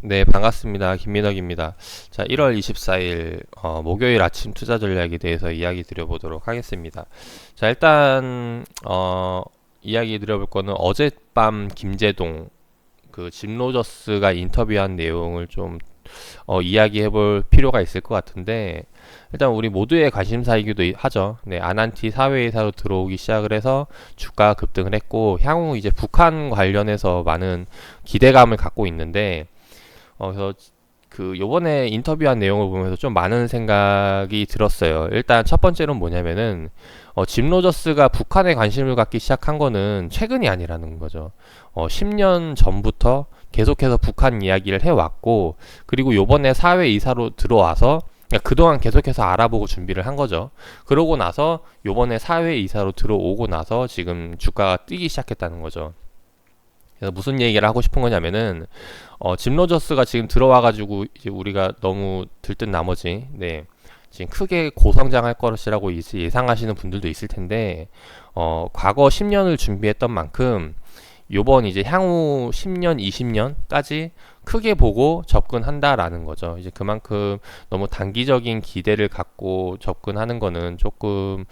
네, 반갑습니다. 김민혁입니다. 자, 1월 24일 목요일 아침 투자 전략에 대해서 이야기 드려보도록 하겠습니다. 자, 일단 이야기 드려볼 거는 어젯밤 김제동 짐 로저스가 인터뷰한 내용을 좀 이야기해 볼 필요가 있을 것 같은데, 일단 우리 모두의 관심사이기도 하죠. 네, 아난티 사회이사로 들어오기 시작을 해서 주가가 급등을 했고, 향후 이제 북한 관련해서 많은 기대감을 갖고 있는데, 그래서 요번에 인터뷰한 내용을 보면서 좀 많은 생각이 들었어요. 일단 첫 번째로는 뭐냐면은, 짐 로저스가 북한에 관심을 갖기 시작한 거는 최근이 아니라는 거죠. 10년 전부터 계속해서 북한 이야기를 해왔고, 그리고 요번에 사회이사로 들어와서, 그러니까 그동안 계속해서 알아보고 준비를 한 거죠. 그러고 나서 요번에 사회이사로 들어오고 나서 지금 주가가 뛰기 시작했다는 거죠. 그래서 무슨 얘기를 하고 싶은 거냐면은 짐 로저스가 지금 들어와가지고 이제 우리가 너무 들뜬 나머지 지금 크게 고성장할 것이라고 이제 예상하시는 분들도 있을 텐데 과거 10년을 준비했던 만큼 요번 이제 향후 10년, 20년까지 크게 보고 접근한다라는 거죠. 이제 그만큼 너무 단기적인 기대를 갖고 접근하는 거는 조금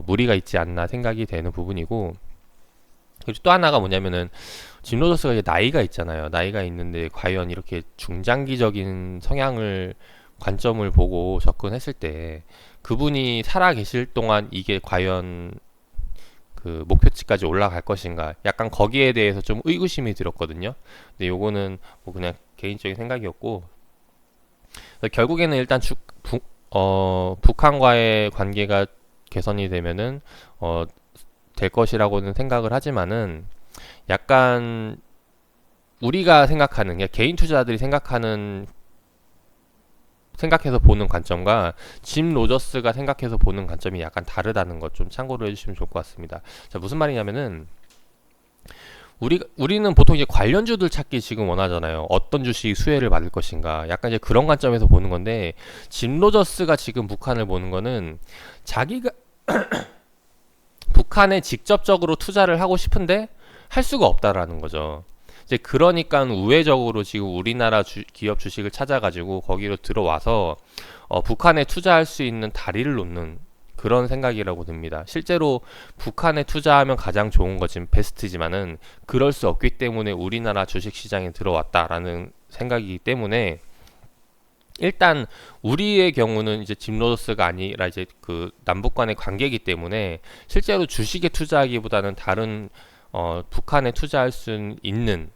무리가 있지 않나 생각이 되는 부분이고, 그리고 또 하나가 뭐냐면은 짐 로저스가 이제 나이가 있잖아요. 나이가 있는데 과연 이렇게 중장기적인 성향을 관점을 보고 접근했을 때 그분이 살아 계실 동안 이게 과연 그 목표치까지 올라갈 것인가? 약간 거기에 대해서 좀 의구심이 들었거든요. 근데 요거는 뭐 그냥 개인적인 생각이었고, 결국에는 일단 북한과의 관계가 개선이 되면은 될 것이라고는 생각을 하지만은 약간 우리가 생각하는, 그냥 개인 투자자들이 생각해서 보는 관점과 짐 로저스가 생각해서 보는 관점이 약간 다르다는 것 좀 참고로 해주시면 좋을 것 같습니다. 자, 무슨 말이냐면은 우리는 보통 이제 관련주들 찾기 지금 원하잖아요. 어떤 주식이 수혜를 받을 것인가. 약간 이제 그런 관점에서 보는 건데, 짐 로저스가 지금 북한을 보는 거는 자기가 북한에 직접적으로 투자를 하고 싶은데 할 수가 없다라는 거죠. 이제 그러니까 우회적으로 지금 우리나라 기업 주식을 찾아가지고 거기로 들어와서 북한에 투자할 수 있는 다리를 놓는 그런 생각이라고 듭니다. 실제로 북한에 투자하면 가장 좋은 거지 베스트지만은 그럴 수 없기 때문에 우리나라 주식 시장에 들어왔다라는 생각이기 때문에, 일단 우리의 경우는 이제 짐 로저스가 아니라 이제 그 남북 간의 관계이기 때문에 실제로 주식에 투자하기보다는 다른 북한에 투자할 수 있는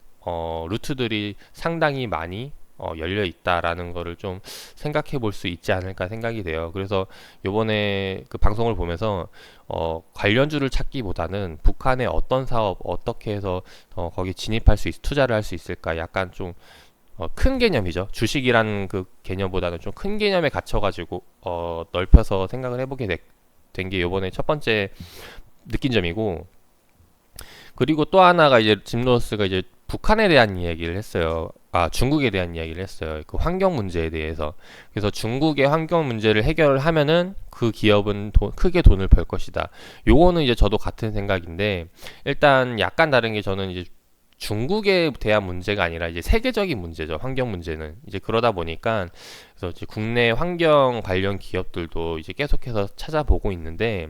루트들이 상당히 많이 열려 있다라는 거를 좀 생각해 볼 수 있지 않을까 생각이 돼요. 그래서 요번에 그 방송을 보면서 관련주를 찾기보다는 북한의 어떤 사업 어떻게 해서 거기 진입할 수 투자를 할 수 있을까, 약간 좀 큰 개념이죠. 주식이라는 그 개념보다는 좀 큰 개념에 갇혀가지고 넓혀서 생각을 해보게 된 게 요번에 첫 번째 느낀 점이고, 그리고 또 하나가 이제 짐 로저스가 이제 북한에 대한 이야기를 했어요. 중국에 대한 이야기를 했어요. 그 환경 문제에 대해서. 그래서 중국의 환경 문제를 해결을 하면은 그 기업은 크게 돈을 벌 것이다. 요거는 이제 저도 같은 생각인데, 일단 약간 다른 게, 저는 이제 중국에 대한 문제가 아니라 이제 세계적인 문제죠. 환경 문제는. 이제 그러다 보니까 그래서 이제 국내 환경 관련 기업들도 이제 계속해서 찾아보고 있는데,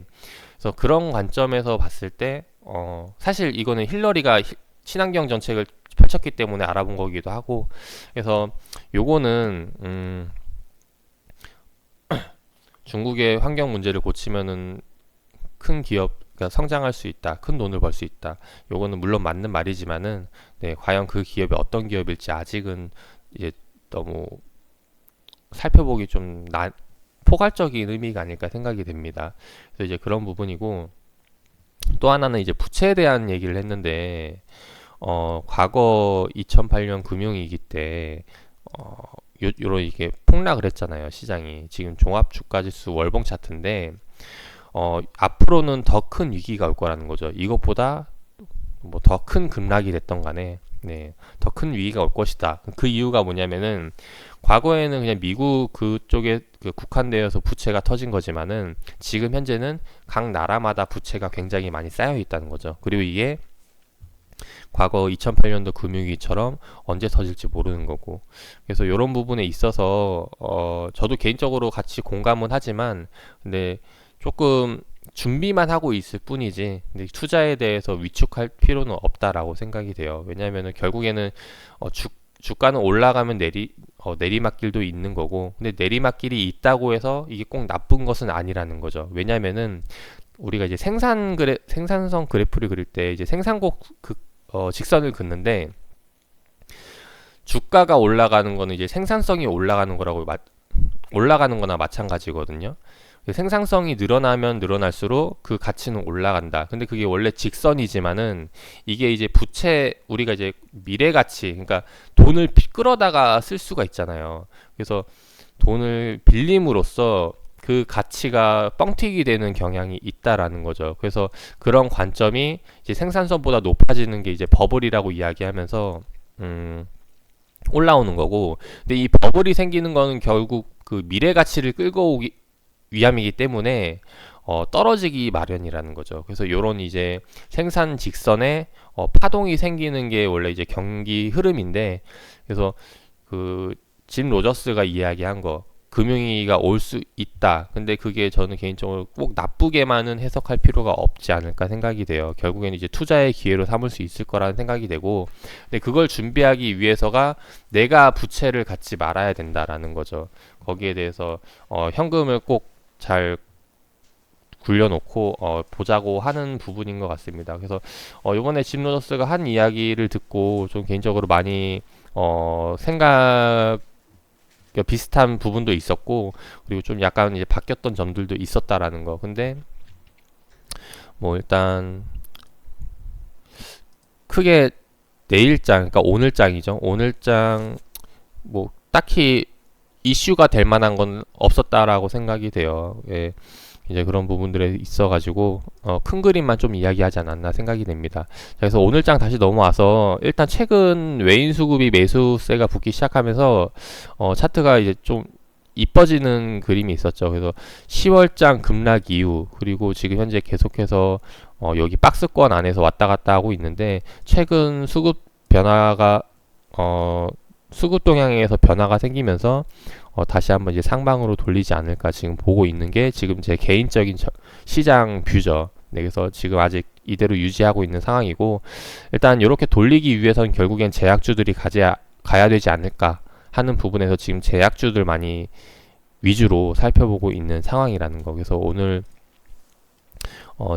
그래서 그런 관점에서 봤을 때 사실 이거는 힐러리가 친환경 정책을 펼쳤기 때문에 알아본 거기도 하고, 그래서 요거는 중국의 환경 문제를 고치면은 큰 기업, 그러니까 성장할 수 있다, 큰 돈을 벌 수 있다. 요거는 물론 맞는 말이지만은 과연 그 기업이 어떤 기업일지 아직은 이제 너무 살펴보기 좀 포괄적인 의미가 아닐까 생각이 됩니다. 그래서 이제 그런 부분이고, 또 하나는 이제 부채에 대한 얘기를 했는데 과거 2008년 금융위기 때 요런 이게 폭락을 했잖아요, 시장이. 지금 종합주가지수 월봉 차트인데 앞으로는 더 큰 위기가 올 거라는 거죠. 이것보다 뭐 더 큰 급락이 됐던 간에 더 큰 위기가 올 것이다. 그 이유가 뭐냐면은 과거에는 그냥 미국 그쪽에 국한되어서 부채가 터진 거지만은 지금 현재는 각 나라마다 부채가 굉장히 많이 쌓여 있다는 거죠. 그리고 이게 과거 2008년도 금융위기처럼 언제 터질지 모르는 거고. 그래서 이런 부분에 있어서 저도 개인적으로 같이 공감은 하지만 근데 조금 준비만 하고 있을 뿐이지 근데 투자에 대해서 위축할 필요는 없다라고 생각이 돼요. 왜냐하면 결국에는 주가는 올라가면 내리막길도 있는 거고, 근데 내리막길이 있다고 해서 이게 꼭 나쁜 것은 아니라는 거죠. 왜냐면은 우리가 이제 생산성 그래프를 그릴 때 이제 직선을 긋는데 주가가 올라가는 거는 이제 생산성이 올라가는 거나 마찬가지거든요. 생산성이 늘어나면 늘어날수록 그 가치는 올라간다. 근데 그게 원래 직선이지만은 이게 이제 우리가 이제 미래 가치, 그러니까 돈을 끌어다가 쓸 수가 있잖아요. 그래서 돈을 빌림으로써 그 가치가 뻥튀기 되는 경향이 있다라는 거죠. 그래서 그런 관점이 이제 생산성보다 높아지는 게 이제 버블이라고 이야기하면서 올라오는 거고, 근데 이 버블이 생기는 거는 결국 그 미래 가치를 끌고 오기 위함이기 때문에 떨어지기 마련이라는 거죠. 그래서 이런 이제 생산 직선에 파동이 생기는 게 원래 이제 경기 흐름인데, 그래서 그 짐 로저스가 이야기한 거 금융위기가 올 수 있다. 근데 그게 저는 개인적으로 꼭 나쁘게만은 해석할 필요가 없지 않을까 생각이 돼요. 결국에는 이제 투자의 기회로 삼을 수 있을 거라는 생각이 되고, 근데 그걸 준비하기 위해서가 내가 부채를 갖지 말아야 된다라는 거죠. 거기에 대해서 현금을 꼭 잘 굴려놓고 보자고 하는 부분인 것 같습니다. 그래서 이번에 짐 로저스가 한 이야기를 듣고 좀 개인적으로 많이 생각 비슷한 부분도 있었고, 그리고 좀 약간 이제 바뀌었던 점들도 있었다라는 거. 근데 뭐 일단 크게 내일장, 그러니까 오늘장이죠. 오늘장 뭐 딱히 이슈가 될 만한 건 없었다라고 생각이 돼요. 예. 이제 그런 부분들에 있어가지고 큰 그림만 좀 이야기하지 않았나 생각이 됩니다. 그래서 오늘장 다시 넘어와서 일단 최근 외인 수급이 매수세가 붙기 시작하면서 차트가 이제 좀 이뻐지는 그림이 있었죠. 그래서 10월장 급락 이후 그리고 지금 현재 계속해서 여기 박스권 안에서 왔다 갔다 하고 있는데, 최근 수급 동향에서 변화가 생기면서 다시 한번 이제 상방으로 돌리지 않을까 지금 보고 있는 게 지금 제 개인적인 시장 뷰죠. 네, 그래서 지금 아직 이대로 유지하고 있는 상황이고, 일단 이렇게 돌리기 위해서는 결국엔 제약주들이 가야 되지 않을까 하는 부분에서 지금 제약주들 많이 위주로 살펴보고 있는 상황이라는 거. 그래서 오늘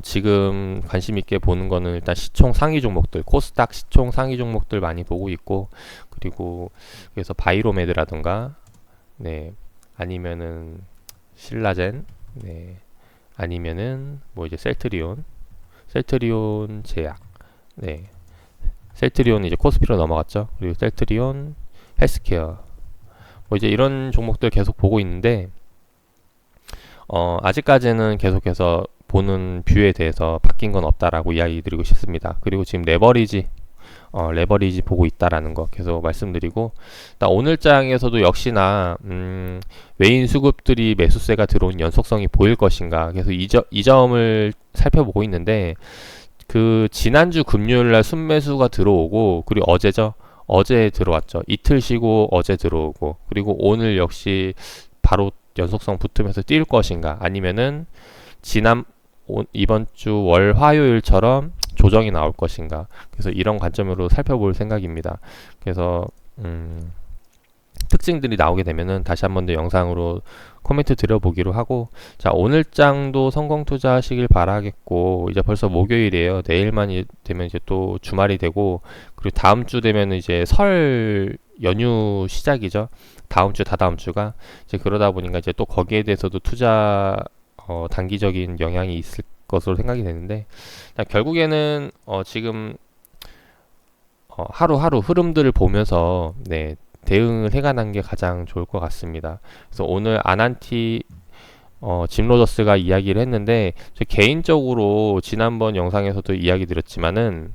지금 관심 있게 보는 거는 일단 시총 상위 종목들, 코스닥 시총 상위 종목들 많이 보고 있고, 그리고 그래서 바이로메드라든가, 네, 아니면은 신라젠, 네, 아니면은 뭐 이제 셀트리온 제약, 네, 셀트리온 이제 코스피로 넘어갔죠. 그리고 셀트리온 헬스케어, 뭐 이제 이런 종목들 계속 보고 있는데, 아직까지는 계속해서 보는 뷰에 대해서 바뀐 건 없다라고 이야기 드리고 싶습니다. 그리고 지금 레버리지 보고 있다라는 거 계속 말씀드리고, 일단 오늘장에서도 역시나 외인 수급들이 매수세가 들어온 연속성이 보일 것인가, 그래서 이 점을 살펴보고 있는데, 그 지난주 금요일날 순매수가 들어오고, 그리고 어제 들어왔죠. 이틀 쉬고 어제 들어오고, 그리고 오늘 역시 바로 연속성 붙으면서 뛸 것인가, 아니면은 이번 주 월 화요일처럼 조정이 나올 것인가. 그래서 이런 관점으로 살펴볼 생각입니다. 그래서 특징들이 나오게 되면은 다시 한 번 더 영상으로 코멘트 드려보기로 하고, 자, 오늘장도 성공 투자하시길 바라겠고, 이제 벌써 목요일이에요. 내일만 되면 이제 또 주말이 되고, 그리고 다음 주 되면 이제 설 연휴 시작이죠. 다음 주, 다다음 주가 이제 그러다 보니까 이제 또 거기에 대해서도 투자 단기적인 영향이 있을 것으로 생각이 되는데, 결국에는 지금 하루하루 흐름들을 보면서 네, 대응을 해가는 게 가장 좋을 것 같습니다. 그래서 오늘 아난티 짐 로저스가 이야기를 했는데, 저 개인적으로 지난번 영상에서도 이야기 드렸지만은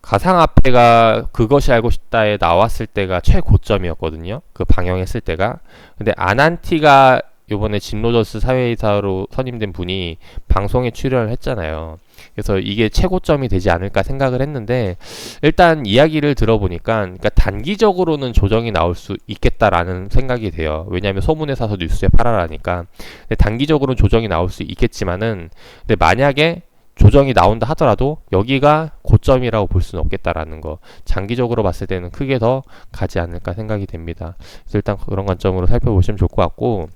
가상화폐가 그것이 알고 싶다에 나왔을 때가 최고점이었거든요. 그 방영했을 때가. 근데 아난티가 요번에 짐 로저스 사회이사로 선임된 분이 방송에 출연을 했잖아요. 그래서 이게 최고점이 되지 않을까 생각을 했는데, 일단 이야기를 들어보니까 그러니까 단기적으로는 조정이 나올 수 있겠다라는 생각이 돼요. 왜냐하면 소문에 사서 뉴스에 팔아라니까. 근데 단기적으로는 조정이 나올 수 있겠지만은, 근데 만약에 조정이 나온다 하더라도 여기가 고점이라고 볼 수는 없겠다라는 거. 장기적으로 봤을 때는 크게 더 가지 않을까 생각이 됩니다. 그래서 일단 그런 관점으로 살펴보시면 좋을 것 같고,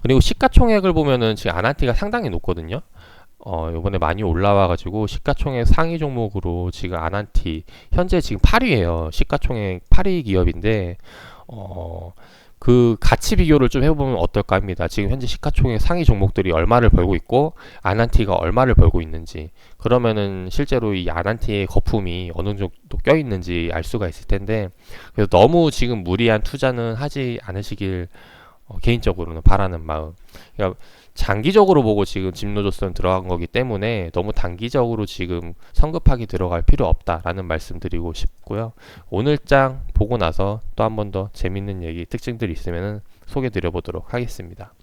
그리고 시가총액을 보면은 지금 아난티가 상당히 높거든요. 요번에 많이 올라와가지고 시가총액 상위 종목으로 지금 아난티 현재 지금 8위예요. 시가총액 8위 기업인데 그 가치 비교를 좀 해보면 어떨까 합니다. 지금 현재 시가총액 상위 종목들이 얼마를 벌고 있고 아난티가 얼마를 벌고 있는지, 그러면은 실제로 이 아난티의 거품이 어느 정도 껴있는지 알 수가 있을 텐데, 그래서 너무 지금 무리한 투자는 하지 않으시길 개인적으로는 바라는 마음. 그러니까 장기적으로 보고 지금 짐노조스는 들어간 거기 때문에 너무 단기적으로 지금 성급하게 들어갈 필요 없다라는 말씀 드리고 싶고요. 오늘 장 보고 나서 또 한 번 더 재밌는 얘기, 특징들이 있으면 소개 드려보도록 하겠습니다.